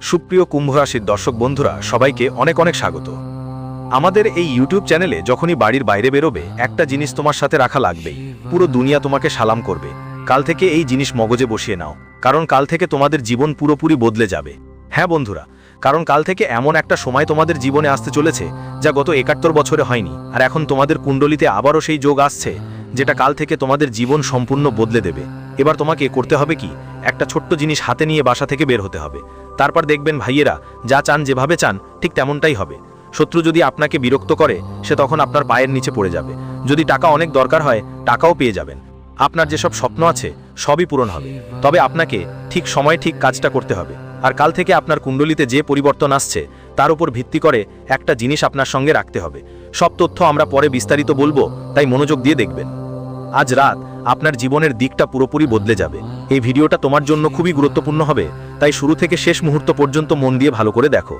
সুপ্রিয় কুম্ভ রাশির দর্শক বন্ধুরা, সবাইকে অনেক অনেক স্বাগত। আমাদের এই ইউটিউব চ্যানেলে যখনই বাড়ির বাইরে বেরোবে, একটা জিনিস তোমার সাথে রাখা লাগবেই। পুরো দুনিয়া তোমাকে সালাম করবে। কাল থেকে এই জিনিস মগজে বসিয়ে নাও, কারণ কাল থেকে তোমাদের জীবন পুরোপুরি বদলে যাবে। হ্যাঁ বন্ধুরা, কারণ কাল থেকে এমন একটা সময় তোমাদের জীবনে আসতে চলেছে যা গত ৭১ বছরে হয়নি। আর এখন তোমাদের কুণ্ডলিতে আবারও সেই যোগ আসছে, যেটা কাল থেকে তোমাদের জীবন সম্পূর্ণ বদলে দেবে। এবার তোমাকে করতে হবে কি, একটা ছোট্ট জিনিস হাতে নিয়ে বাসা থেকে বের হতে হবে। তারপর দেখবেন ভাইয়েরা, যা চান যেভাবে চান ঠিক তেমনটাই হবে। শত্রু যদি আপনাকে বিরক্ত করে, সে তখন আপনার পায়ের নিচে পড়ে যাবে। যদি টাকা অনেক দরকার হয়, টাকাও পেয়ে যাবেন। আপনার যেসব স্বপ্ন আছে সবই পূরণ হবে। তবে আপনাকে ঠিক সময়ে ঠিক কাজটা করতে হবে। আর কাল থেকে আপনার কুণ্ডলিতে যে পরিবর্তন আসছে তার উপর ভিত্তি করে একটা জিনিস আপনার সঙ্গে রাখতে হবে। সব তথ্য আমরা পরে বিস্তারিত বলবো, তাই মনোযোগ দিয়ে দেখবেন। আজ রাত আপনার জীবনের দিকটা পুরোপুরি বদলে যাবে। এই ভিডিওটা তোমার জন্য খুবই গুরুত্বপূর্ণ হবে, তাই শুরু থেকে শেষ মুহূর্ত পর্যন্ত মন দিয়ে ভালো করে দেখো।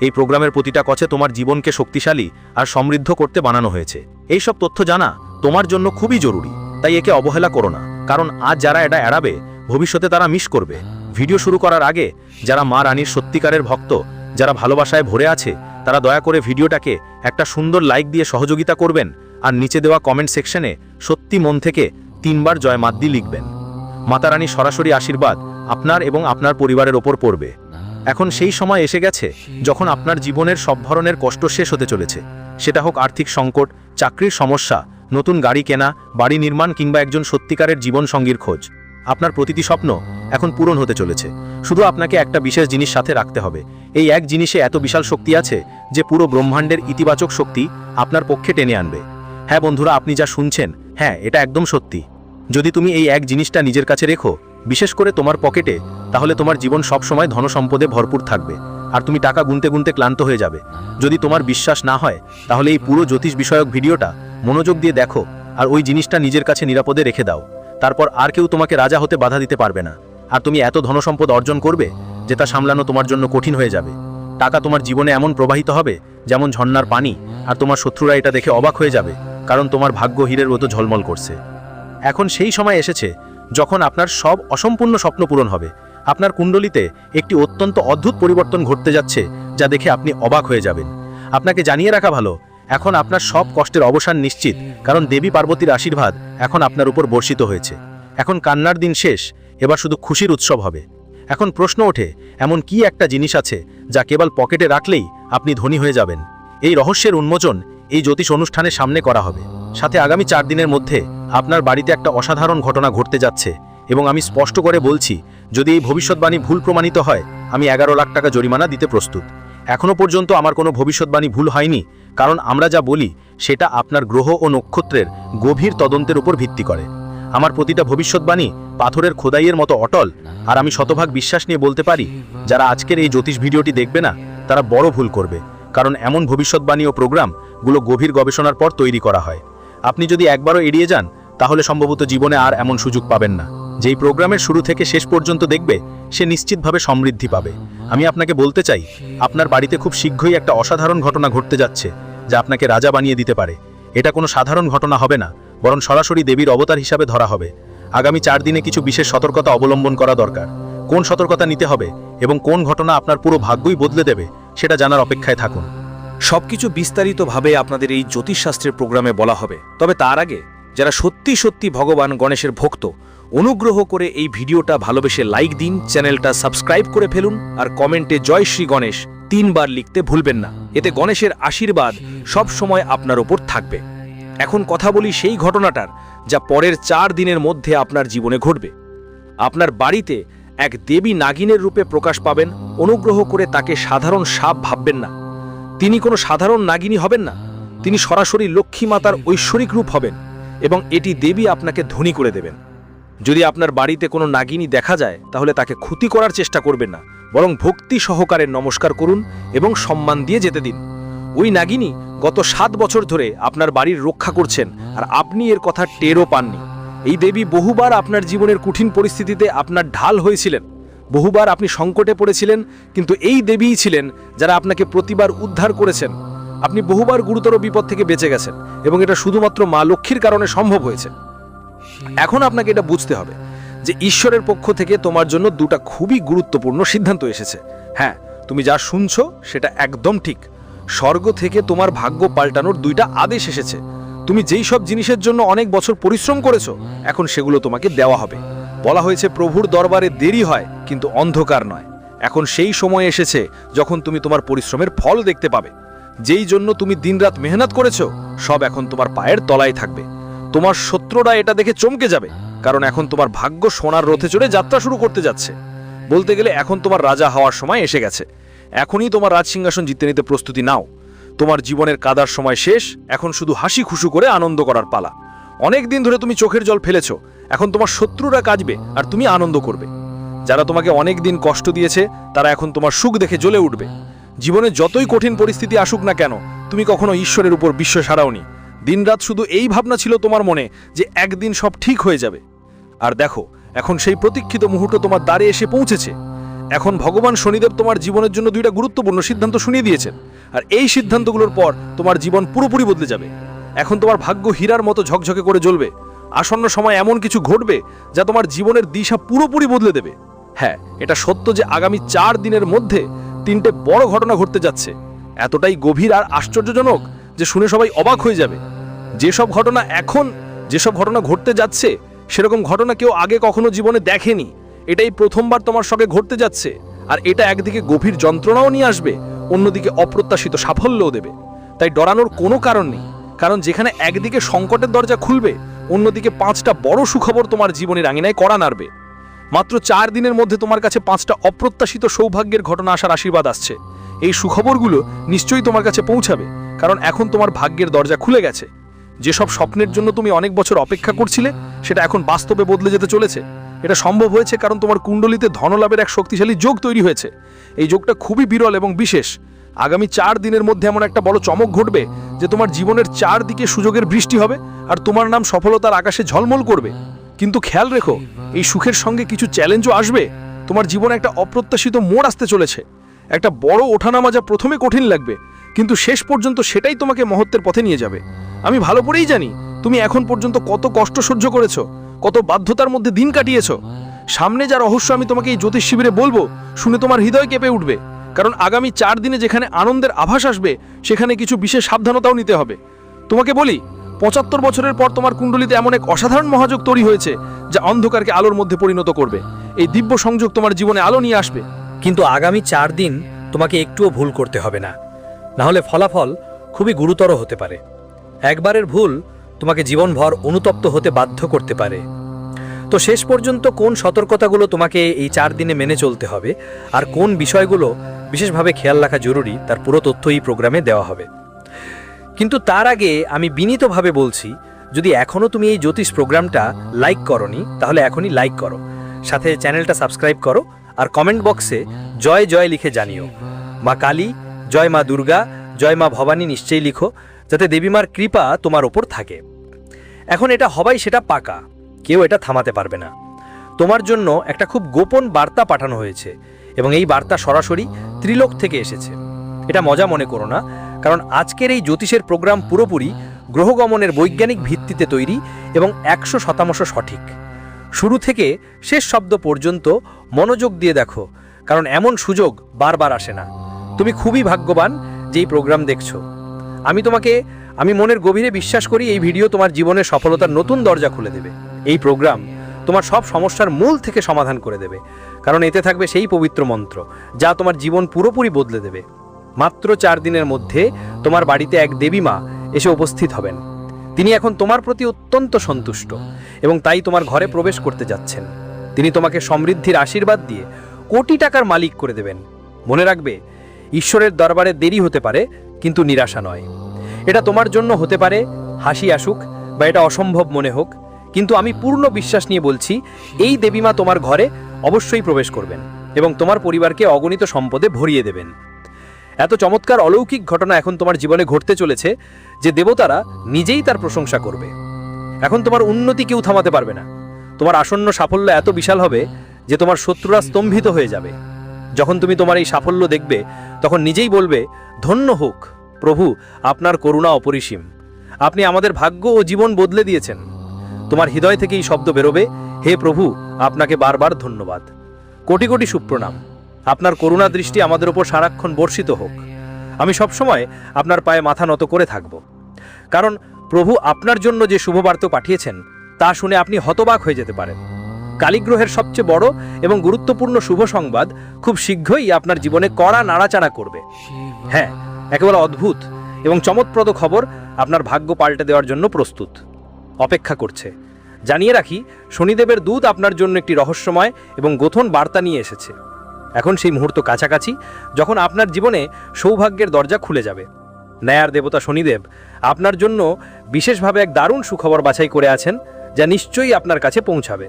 এই প্রোগ্রামের প্রতিটা কছে তোমার জীবনকে শক্তিশালী আর সমৃদ্ধ করতে বানানো হয়েছে। এই সব তথ্য জানা তোমার জন্য খুবই জরুরি, তাই একে অবহেলা করো না। কারণ আজ যারা এটা এড়াবে, ভবিষ্যতে তারা মিস করবে। ভিডিও শুরু করার আগে যারা মা রানীর সত্যিকারের ভক্ত, যারা ভালোবাসায় ভরে আছে, তারা দয়া করে ভিডিওটাকে একটা সুন্দর লাইক দিয়ে সহযোগিতা করবেন। আর নিচে দেওয়া কমেন্ট সেকশনে সত্যি মন থেকে ৩ বার জয় মাদ্দি লিখবেন। মাতা রানীর সরাসরি আশীর্বাদ আপনার এবং আপনার পরিবারের ওপর পড়বে। এখন সেই সময় এসে গেছে যখন আপনার জীবনের সব ধরনের কষ্ট শেষ হতে চলেছে। সেটা হোক আর্থিক সংকট, চাকরির সমস্যা, নতুন গাড়ি কেনা, বাড়ি নির্মাণ কিংবা একজন সত্যিকারের জীবন সঙ্গীর খোঁজ। আপনার প্রতিটি স্বপ্ন এখন পূরণ হতে চলেছে। শুধু আপনাকে একটা বিশেষ জিনিস সাথে রাখতে হবে। এই এক জিনিসে এত বিশাল শক্তি আছে যে পুরো ব্রহ্মাণ্ডের ইতিবাচক শক্তি আপনার পক্ষে টেনে আনবে। হ্যাঁ বন্ধুরা, আপনি যা শুনছেন, হ্যাঁ এটা একদম সত্যি। যদি তুমি এই এক জিনিসটা নিজের কাছে রেখো, বিশেষ করে তোমার পকেটে, তাহলে তোমার জীবন সবসময় ধনসম্পদে ভরপুর থাকবে। আর তুমি টাকা গুনতে গুনতে ক্লান্ত হয়ে যাবে। যদি তোমার বিশ্বাস না হয়, তাহলে এই পুরো জ্যোতিষ বিষয়ক ভিডিওটা মনোযোগ দিয়ে দেখো আর ওই জিনিসটা নিজের কাছে নিরাপদে রেখে দাও। তারপর আর কেউ তোমাকে রাজা হতে বাধা দিতে পারবে না। আর তুমি এত ধনসম্পদ অর্জন করবে যে তা সামলানো তোমার জন্য কঠিন হয়ে যাবে। টাকা তোমার জীবনে এমন প্রবাহিত হবে যেমন ঝর্ণার পানি, আর তোমার শত্রুরা এটা দেখে অবাক হয়ে যাবে, কারণ তোমার ভাগ্য হীরের মতো ঝলমল করছে। এখন সেই সময় এসেছে যখন আপনার সব অসম্পূর্ণ স্বপ্ন পূরণ হবে। আপনার কুণ্ডলিতে একটি অত্যন্ত অদ্ভুত পরিবর্তন ঘটতে যাচ্ছে, যা দেখে আপনি অবাক হয়ে যাবেন। আপনাকে জানিয়ে রাখা ভালো, এখন আপনার সব কষ্টের অবসান নিশ্চিত, কারণ দেবী পার্বতীর আশীর্বাদ এখন আপনার উপর বর্ষিত হয়েছে। এখন কান্নার দিন শেষ, এবার শুধু খুশির উৎসব হবে। এখন প্রশ্ন ওঠে, এমন কি একটা জিনিস আছে যা কেবল পকেটে রাখলেই আপনি ধনী হয়ে যাবেন? এই রহস্যের উন্মোচন এই জ্যোতিষ অনুষ্ঠানের সামনে করা হবে। সাথে আগামী 4 দিনের মধ্যে আপনার বাড়িতে একটা অসাধারণ ঘটনা ঘটতে যাচ্ছে। এবং আমি স্পষ্ট করে বলছি, যদি এই ভবিষ্যৎবাণী ভুল প্রমাণিত হয়, আমি 11 লাখ টাকা জরিমানা দিতে প্রস্তুত। এখনও পর্যন্ত আমার কোনো ভবিষ্যৎবাণী ভুল হয়নি, কারণ আমরা যা বলি সেটা আপনার গ্রহ ও নক্ষত্রের গভীর তদন্তের উপর ভিত্তি করে। আমার প্রতিটা ভবিষ্যৎবাণী পাথরের খোদাইয়ের মতো অটল। আর আমি শতভাগ বিশ্বাস নিয়ে বলতে পারি, যারা আজকের এই জ্যোতিষ ভিডিওটি দেখবে না, তারা বড় ভুল করবে। কারণ এমন ভবিষ্যৎবাণী ও প্রোগ্রামগুলো গভীর গবেষণার পর তৈরি করা হয়। আপনি যদি একবারও এড়িয়ে যান, তাহলে সম্ভবত জীবনে আর এমন সুযোগ পাবেন না। যেই প্রোগ্রামের শুরু থেকে শেষ পর্যন্ত দেখবে, সে নিশ্চিতভাবে সমৃদ্ধি পাবে। আমি আপনাকে বলতে চাই, আপনার বাড়িতে খুব শীঘ্রই একটা অসাধারণ ঘটনা ঘটতে যাচ্ছে, যা আপনাকে রাজা বানিয়ে দিতে পারে। এটা কোনো সাধারণ ঘটনা হবে না, বরং সরাসরি দেবীর অবতার হিসাবে ধরা হবে। আগামী 4 দিনে কিছু বিশেষ সতর্কতা অবলম্বন করা দরকার। কোন সতর্কতা নিতে হবে এবং কোন ঘটনা আপনার পুরো ভাগ্যই বদলে দেবে, সেটা জানার অপেক্ষায় থাকুন। সবকিছু বিস্তারিতভাবে আপনাদের এই জ্যোতিষশাস্ত্রের প্রোগ্রামে বলা হবে। তবে তার আগে যারা সত্যি সত্যি ভগবান গণেশের ভক্ত, অনুগ্রহ করে এই ভিডিওটা ভালোবেসে লাইক দিন, চ্যানেলটা সাবস্ক্রাইব করে ফেলুন, আর কমেন্টে জয় শ্রী গণেশ 3 বার লিখতে ভুলবেন না। এতে গণেশের আশীর্বাদ সব সময় আপনার ওপর থাকবে। এখন কথা বলি সেই ঘটনাটার, যা পরের 4 দিনের মধ্যে আপনার জীবনে ঘটবে। আপনার বাড়িতে এক দেবী নাগিনের রূপে প্রকাশ পাবেন। অনুগ্রহ করে তাকে সাধারণ সাপ ভাববেন না। তিনি কোনো সাধারণ নাগিনী হবেন না, তিনি সরাসরি লক্ষ্মী মাতার ঐশ্বরিক রূপ হবেন, এবং এটি দেবী আপনাকে ধনী করে দেবেন। যদি আপনার বাড়িতে কোনো নাগিনী দেখা যায়, তাহলে তাকে ক্ষতি করার চেষ্টা করবেন না, বরং ভক্তি সহকারে নমস্কার করুন এবং সম্মান দিয়ে যেতে দিন। ওই নাগিনী গত 7 বছর ধরে আপনার বাড়ির রক্ষা করছেন, আর আপনি এর কথা টেরও পাননি। এই দেবী বহুবার আপনার জীবনের কঠিন পরিস্থিতিতে আপনার ঢাল হয়েছিলেন। বহুবার আপনি সংকটে পড়েছিলেন, কিন্তু এই দেবীই ছিলেন যারা আপনাকে প্রতিবার উদ্ধার করেছেন। আপনি বহুবার গুরুতর বিপদ থেকে বেঁচে গেছেন, এবং এটা শুধুমাত্র মা লক্ষ্মীর কারণে সম্ভব হয়েছে। এখন আপনাকে এটা বুঝতে হবে যে ঈশ্বরের পক্ষ থেকে তোমার জন্য 2টা খুবই গুরুত্বপূর্ণ সিদ্ধান্ত এসেছে। হ্যাঁ, তুমি যা শুনছো সেটা একদম ঠিক। স্বর্গ থেকে তোমার ভাগ্য পাল্টানোর 2টা আদেশ এসেছে। তুমি যেই সব জিনিসের জন্য অনেক বছর পরিশ্রম করেছো, এখন সেগুলো তোমাকে দেওয়া হবে। বলা হয়েছে প্রভুর দরবারে দেরি হয় কিন্তু অন্ধকার নয়। এখন সেই সময় এসেছে যখন তুমি তোমার পরিশ্রমের ফল দেখতে পাবে। যেই জন্য তুমি দিনরাত মেহনত করেছো, সব এখন তোমার পায়ের তলায় থাকবে। তোমার শত্রুরা এটা দেখে চমকে যাবে, কারণ এখন তোমার ভাগ্য সোনার রথে চড়ে যাত্রা শুরু করতে যাচ্ছে। বলতে গেলে এখন তোমার রাজা হওয়ার সময় এসে গেছে। এখনই তোমার রাজসিংহাসন জিতে নিতে প্রস্তুতি নাও। তোমার জীবনের কাদার সময় শেষ, এখন শুধু হাসি খুশু করে আনন্দ করার পালা। অনেক দিন ধরে তুমি চোখের জল ফেলেছো, এখন তোমার শত্রুরা কাঁদবে আর তুমি আনন্দ করবে। যারা তোমাকে অনেক দিন কষ্ট দিয়েছে, তারা এখন তোমার সুখ দেখে জ্বলে উঠবে। জীবনে যতই কঠিন পরিস্থিতি আসুক না কেন, তুমি কখনো ঈশ্বরের উপর বিশ্বাস হারাওনি। দিনরাত শুধু এই ভাবনা ছিল তোমার মনে যে একদিন সব ঠিক হয়ে যাবে। আর দেখো, এখন সেই প্রতীক্ষিত মুহূর্ত তোমার দ্বারে এসে পৌঁছেছে। এখন ভগবান শনিদেব তোমার জীবনের জন্য 2টা গুরুত্বপূর্ণ সিদ্ধান্ত শুনিয়ে দিয়েছেন, আর এই সিদ্ধান্তগুলোর পর তোমার জীবন পুরোপুরি বদলে যাবে। এখন তোমার ভাগ্য হীরার মতো ঝকঝকে করে জ্বলবে। আসন্ন সময় এমন কিছু ঘটবে যা তোমার জীবনের দিশা পুরোপুরি বদলে দেবে। হ্যাঁ, এটা সত্য যে আগামী 4 দিনের মধ্যে 3টে বড় ঘটনা ঘটতে যাচ্ছে। এতটাই গভীর আর আশ্চর্যজনক যে শুনে সবাই অবাক হয়ে যাবে। যেসব ঘটনা ঘটতে যাচ্ছে, সেরকম ঘটনা কেউ আগে কখনো জীবনে দেখেনি। এটাই প্রথমবার তোমার সঙ্গে ঘটতে যাচ্ছে। আর এটা একদিকে গভীর যন্ত্রণাও নিয়ে আসবে, অন্যদিকে অপ্রত্যাশিত সাফল্যও দেবে। তাই ডরানোর কোনো কারণ নেই, কারণ যেখানে একদিকে সংকটের দরজা খুলবে, অন্যদিকে 5টা বড় সুখবর তোমার জীবনের আঙিনায় কড়া নাড়বে। মাত্র 4 দিনের মধ্যে তোমার কাছে 5টা অপ্রত্যাশিত সৌভাগ্যের ঘটনা আসার আশীর্বাদ আসছে। এই সুখবরগুলো নিশ্চয়ই তোমার কাছে পৌঁছাবে, কারণ এখন তোমার ভাগ্যের দরজা খুলে গেছে। যেসব স্বপ্নের জন্য তুমি অনেক বছর অপেক্ষা করছিলে, সেটা এখন বাস্তবে বদলে যেতে চলেছে। এটা সম্ভব হয়েছে কারণ তোমার কুণ্ডলিতে ধনলাভের এক শক্তিশালী যোগ তৈরি হয়েছে। এই যোগটা খুবই বিরল এবং বিশেষ। আগামী 4 দিনের মধ্যে এমন একটা বড় চমক ঘটবে যে তোমার জীবনের 4 দিকে সুযোগের বৃষ্টি হবে, আর তোমার নাম সফলতার আকাশে ঝলমল করবে। কিন্তু খেয়াল রেখো, এই সুখের সঙ্গে কিছু চ্যালেঞ্জও আসবে। তোমার জীবনে একটা অপ্রত্যাশিত মোড় আসতে চলেছে। একটা বড় ওঠানামা যা প্রথমে কঠিন লাগবে, কিন্তু শেষ পর্যন্ত সেটাই তোমাকে মহত্বের পথে নিয়ে যাবে। আমি ভালো করেই জানি তুমি এখন পর্যন্ত কত কষ্ট সহ্য করেছো, কত বাধ্যতার মধ্যে দিন কাটিয়েছো। সামনে যা রহস্য আমি তোমাকে এই জ্যোতিষ শিবিরে বলবো, শুনে তোমার হৃদয় কেঁপে উঠবে। কারণ আগামী 4 দিনে যেখানে আনন্দের আভাস আসবে, সেখানে কিছু বিশেষ সাবধানতাও নিতে হবে। তোমাকে বলি, 75 বছরের পর তোমার কুণ্ডলিতে এমন এক অসাধারণ মহাযোগ তৈরি হয়েছে যা অন্ধকারকে আলোর মধ্যে পরিণত করবে। এই দিব্য সংযোগ তোমার জীবনে আলো নিয়ে আসবে। কিন্তু আগামী 4 দিন তোমাকে একটুও ভুল করতে হবে না, না হলে ফলাফল খুবই গুরুতর হতে পারে। একবারের ভুল তোমাকে জীবনভর অনুতপ্ত হতে বাধ্য করতে পারে। তো শেষ পর্যন্ত কোন সতর্কতাগুলো তোমাকে এই 4 দিনে মেনে চলতে হবে আর কোন বিষয়গুলো বিশেষভাবে খেয়াল রাখা জরুরি, তার পুরো তথ্য এই প্রোগ্রামে দেওয়া হবে। কিন্তু তার আগে আমি বিনীতভাবে বলছি, যদি এখনও তুমি এই জ্যোতিষ প্রোগ্রামটা লাইক করনি, তাহলে এখনই লাইক করো, সাথে চ্যানেলটা সাবস্ক্রাইব করো, আর কমেন্ট বক্সে জয় জয় লিখে জানিও। মা কালী, জয় মা দুর্গা, জয় মা ভবানী নিশ্চয়ই লিখো, যাতে দেবীমার কৃপা তোমার ওপর থাকে। এখন এটা হবাই সেটা পাকা, কেউ এটা থামাতে পারবে না। তোমার জন্য একটা খুব গোপন বার্তা পাঠানো হয়েছে, এবং এই বার্তা সরাসরি ত্রিলোক থেকে এসেছে। এটা মজা মনে করো না, কারণ আজকের এই জ্যোতিষের প্রোগ্রাম পুরোপুরি গ্রহগমনের বৈজ্ঞানিক ভিত্তিতে তৈরি এবং 100% সঠিক। শুরু থেকে শেষ শব্দ পর্যন্ত মনোযোগ দিয়ে দেখো, কারণ এমন সুযোগ বারবার আসে না। তুমি খুবই ভাগ্যবান যে এই প্রোগ্রাম দেখছো। আমি মনের গভীরে বিশ্বাস করি এই ভিডিও তোমার জীবনের সফলতার নতুন দরজা খুলে দেবে। এই প্রোগ্রাম তোমার সব সমস্যার মূল থেকে সমাধান করে দেবে, কারণ এতে থাকবে সেই পবিত্র মন্ত্র যা তোমার জীবন পুরোপুরি বদলে দেবে। মাত্র 4 দিনের মধ্যে তোমার বাড়িতে এক দেবী মা এসে উপস্থিত হবেন। তিনি এখন তোমার প্রতি অত্যন্ত সন্তুষ্ট এবং তাই তোমার ঘরে প্রবেশ করতে যাচ্ছেন। তিনি তোমাকে সমৃদ্ধির আশীর্বাদ দিয়ে কোটি টাকার মালিক করে দেবেন। মনে রাখবে, ঈশ্বরের দরবারে দেরি হতে পারে, কিন্তু নিরাশা নয়। এটা তোমার জন্য হতে পারে হাসি আসুক বা এটা অসম্ভব মনে হোক, কিন্তু আমি পূর্ণ বিশ্বাস নিয়ে বলছি, এই দেবীমা তোমার ঘরে অবশ্যই প্রবেশ করবেন এবং তোমার পরিবারকে অগণিত সম্পদে ভরিয়ে দেবেন। এত চমৎকার অলৌকিক ঘটনা এখন তোমার জীবনে ঘটতে চলেছে যে দেবতারা নিজেই তার প্রশংসা করবে। এখন তোমার উন্নতি কেউ থামাতে পারবে না। তোমার আসন্ন সাফল্য এত বিশাল হবে যে তোমার শত্রুরা স্তম্ভিত হয়ে যাবে। যখন তুমি তোমার এই সাফল্য দেখবে, তখন নিজেই বলবে, ধন্য হোক প্রভু, আপনার করুণা অপরিসীম। আপনি আমাদের ভাগ্য ও জীবন বদলে দিয়েছেন। তোমার হৃদয় থেকে এই শব্দ বেরোবে, হে প্রভু, আপনাকে বারবার ধন্যবাদ, কোটি কোটি সুপ্রণাম। আপনার করুণা দৃষ্টি আমাদের উপর সারাক্ষণ বর্ষিত হোক। আমি সবসময় আপনার পায়ে মাথা নত করে থাকব, কারণ প্রভু আপনার জন্য যে শুভবার্তা পাঠিয়েছেন তা শুনে আপনি হতবাক হয়ে যেতে পারেন। কালীগ্রহের সবচেয়ে বড় এবং গুরুত্বপূর্ণ শুভ সংবাদ খুব শীঘ্রই আপনার জীবনে কড়া নাড়াচাড়া করবে। হ্যাঁ, একেবারে অদ্ভুত এবং চমৎপ্রদ খবর আপনার ভাগ্য পাল্টে দেওয়ার জন্য প্রস্তুত অপেক্ষা করছে। জানিয়ে রাখি, শনিদেবের দূত আপনার জন্য একটি রহস্যময় এবং গোথন বার্তা নিয়ে এসেছে। এখন সেই মুহূর্ত কাছাকাছি যখন আপনার জীবনে সৌভাগ্যের দরজা খুলে যাবে। ন্যায়ের দেবতা শনিদেব আপনার জন্য বিশেষভাবে এক দারুণ সুখবর বাছাই করে আছেন, যা নিশ্চয়ই আপনার কাছে পৌঁছাবে।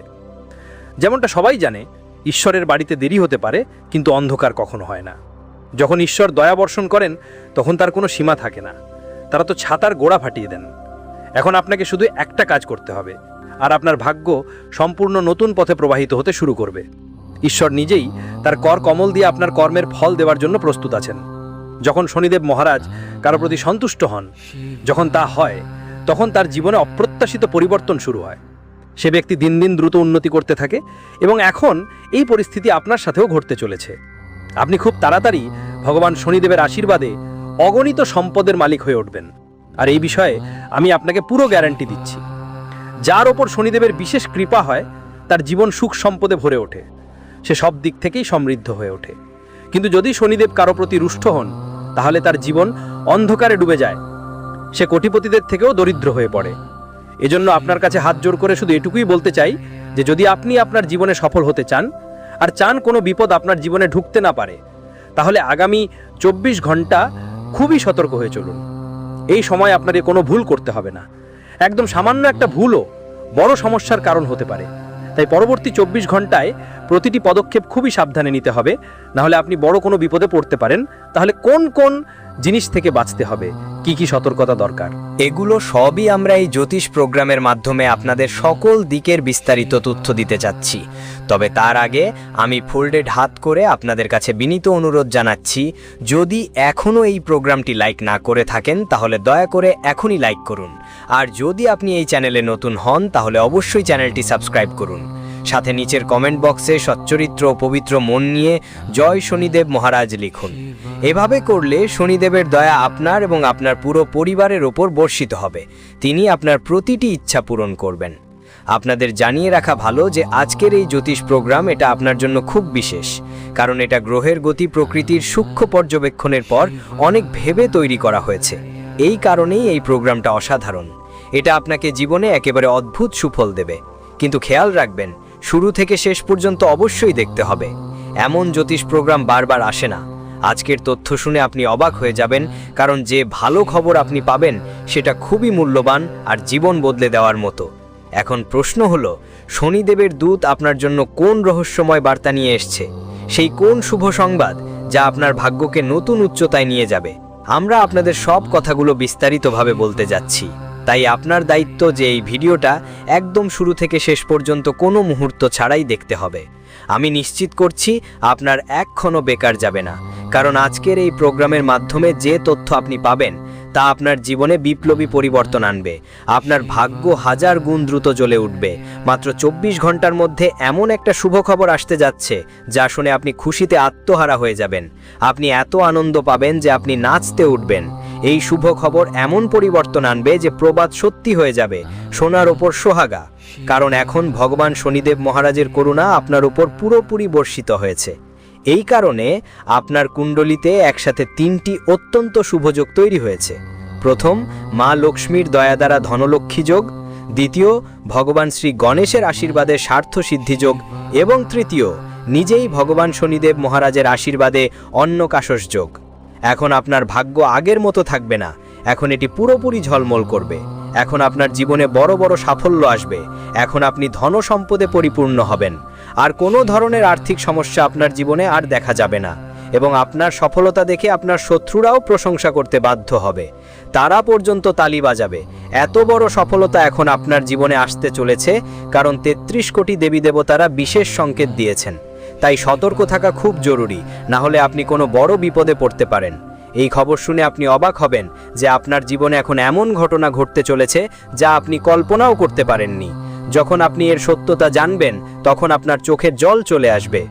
যেমনটা সবাই জানে, ঈশ্বরের বাড়িতে দেরি হতে পারে, কিন্তু অন্ধকার কখনো হয় না। যখন ঈশ্বর দয়া বর্ষণ করেন তখন তার কোনো সীমা থাকে না। তারা তো ছাতার গোড়া ফাটিয়ে দেন। এখন আপনাকে শুধু একটা কাজ করতে হবে, আর আপনার ভাগ্য সম্পূর্ণ নতুন পথে প্রবাহিত হতে শুরু করবে। ঈশ্বর নিজেই তার কর কমল দিয়ে আপনার কর্মের ফল দেওয়ার জন্য প্রস্তুত আছেন। যখন শনিদেব মহারাজ কারো প্রতি সন্তুষ্ট হন, যখন তা হয়, তখন তার জীবনে অপ্রত্যাশিত পরিবর্তন শুরু হয়। সে ব্যক্তি দিন দিন দ্রুত উন্নতি করতে থাকে এবং এখন এই পরিস্থিতি আপনার সাথেও ঘটতে চলেছে। আপনি খুব তাড়াতাড়ি ভগবান শনিদেবের আশীর্বাদে অগণিত সম্পদের মালিক হয়ে উঠবেন। আর এই বিষয়ে আমি আপনাকে পুরো গ্যারান্টি দিচ্ছি। যার ওপর শনিদেবের বিশেষ কৃপা হয় তার জীবন সুখ সম্পদে ভরে ওঠে, সে সব দিক থেকেই সমৃদ্ধ হয়ে ওঠে। কিন্তু যদি শনিদেব কারো প্রতি রুষ্ট হন, তাহলে তার জীবন অন্ধকারে ডুবে যায়, সে কোটিপতিদের থেকেও দরিদ্র হয়ে পড়ে। এজন্য আপনার কাছে হাত জোড় করে শুধু এটুকুই বলতে চাই যে যদি আপনি আপনার জীবনে সফল হতে চান আর চান কোনো বিপদ আপনার জীবনে ঢুকতে না পারে, তাহলে আগামী 24 ঘন্টা খুবই সতর্ক হয়ে চলুন। এই সময় আপনাকে কোনো ভুল করতে হবে না। একদম সামান্য একটা ভুলও বড় সমস্যার কারণ হতে পারে। তাই পরবর্তী 24 ঘন্টায় প্রতিটি পদক্ষেপ খুবই সাবধানে নিতে হবে, নাহলে আপনি বড় কোনো বিপদে পড়তে পারেন। তাহলে কোন কোন জিনিস থেকে বাঁচতে হবে, কি কি সতর্কতা দরকার, এগুলো সবই আমরা এই জ্যোতিষ প্রোগ্রামের মাধ্যমে আপনাদের সকল দিকের বিস্তারিত তথ্য দিতে চাচ্ছি। তবে তার আগে আমি ফোল্ডেড হাত করে আপনাদের কাছে বিনীত অনুরোধ জানাচ্ছি, যদি এখনও এই প্রোগ্রামটি লাইক না করে থাকেন তাহলে দয়া করে এখনই লাইক করুন। আর যদি আপনি এই চ্যানেলে নতুন হন তাহলে অবশ্যই চ্যানেলটি সাবস্ক্রাইব করুন। সাথে নিচের কমেন্ট বক্সে সচ্চরিত্র ও পবিত্র মন নিয়ে জয় শনিদেব মহারাজ লিখুন। এভাবে করলে শনিদেবের দয়া আপনার এবং আপনার পুরো পরিবারের ওপর বর্ষিত হবে। তিনি আপনার প্রতিটি ইচ্ছা পূরণ করবেন। আপনাদের জানিয়ে রাখা ভালো যে আজকের এই জ্যোতিষ প্রোগ্রাম এটা আপনার জন্য খুব বিশেষ, কারণ এটা গ্রহের গতি প্রকৃতির সূক্ষ্ম পর্যবেক্ষণের পর অনেক ভেবে তৈরি করা হয়েছে। এই কারণেই এই প্রোগ্রামটা অসাধারণ। এটা আপনাকে জীবনে একেবারে অদ্ভুত সুফল দেবে। কিন্তু খেয়াল রাখবেন, শুরু থেকে শেষ পর্যন্ত অবশ্যই দেখতে হবে। এমন জ্যোতিষ প্রোগ্রাম বারবার আসে না। আজকের তথ্য শুনে আপনি অবাক হয়ে যাবেন, কারণ যে ভালো খবর আপনি পাবেন সেটা খুবই মূল্যবান আর জীবন বদলে দেওয়ার মতো। এখন প্রশ্ন হলো, শনিদেবের দূত আপনার জন্য কোন রহস্যময় বার্তা নিয়ে এসছে? সেই কোন শুভ সংবাদ যা আপনার ভাগ্যকে নতুন উচ্চতায় নিয়ে যাবে? আমরা আপনাদের সব কথাগুলো বিস্তারিতভাবে বলতে যাচ্ছি। তাই আপনার দায়িত্ব যে এই ভিডিওটা একদম শুরু থেকে শেষ পর্যন্ত কোনো মুহূর্ত ছাড়াই দেখতে হবে। আমি নিশ্চিত করছি আপনার এক ক্ষণও বেকার যাবে না, কারণ আজকের এই প্রোগ্রামের মাধ্যমে যে তথ্য আপনি পাবেন তা আপনার জীবনে বিপ্লবী পরিবর্তন আনবে। আপনার ভাগ্য 1000 গুণ দ্রুত জ্বলে উঠবে। মাত্র 24 ঘন্টার মধ্যে এমন একটা শুভ খবর আসতে যাচ্ছে যা শুনে আপনি খুশিতে আত্মহারা হয়ে যাবেন। আপনি এত আনন্দ পাবেন যে আপনি নাচতে উঠবেন। এই শুভ খবর এমন পরিবর্তন আনবে যে প্রবাদ সত্যি হয়ে যাবে, সোনার ওপর সোহাগা। কারণ এখন ভগবান শনিদেব মহারাজের করুণা আপনার উপর পুরোপুরি বর্ষিত হয়েছে। এই কারণে আপনার কুণ্ডলিতে একসাথে 3টি অত্যন্ত শুভযোগ তৈরি হয়েছে। প্রথম, মা লক্ষ্মীর দয়া দ্বারা ধনলক্ষ্মী যোগ। দ্বিতীয়, ভগবান শ্রী গণেশের আশীর্বাদে স্বার্থ সিদ্ধি যোগ। এবং তৃতীয়, নিজেই ভগবান শনিদেব মহারাজের আশীর্বাদে অন্নকাশস যোগ। এখন আপনার ভাগ্য আগের মতো থাকবে না, এখন এটি পুরোপুরি ঝলমল করবে। এখন আপনার জীবনে বড় বড় সাফল্য আসবে। এখন আপনি ধন সম্পদে পরিপূর্ণ হবেন। আর কোনো ধরনের আর্থিক সমস্যা আপনার জীবনে আর দেখা যাবে না। এবং আপনার সফলতা দেখে আপনার শত্রুরাও প্রশংসা করতে বাধ্য হবে। তারা পর্যন্ত তালি বাজাবে। এত বড় সফলতা এখন আপনার জীবনে আসতে চলেছে, কারণ 33 কোটি দেবী দেবতারা বিশেষ সংকেত দিয়েছেন। তাই সতর্ক থাকা খুব জরুরি, না হলে আপনি কোনো বড় বিপদে পড়তে পারেন। এই খবর শুনে আপনি অবাক হবেন যে আপনার জীবনে এখন এমন ঘটনা ঘটতে চলেছে যা আপনি কল্পনাও করতে পারেননি। যখন আপনি এর সত্যতা জানবেন, তখন আপনার চোখে জল চলে আসবে।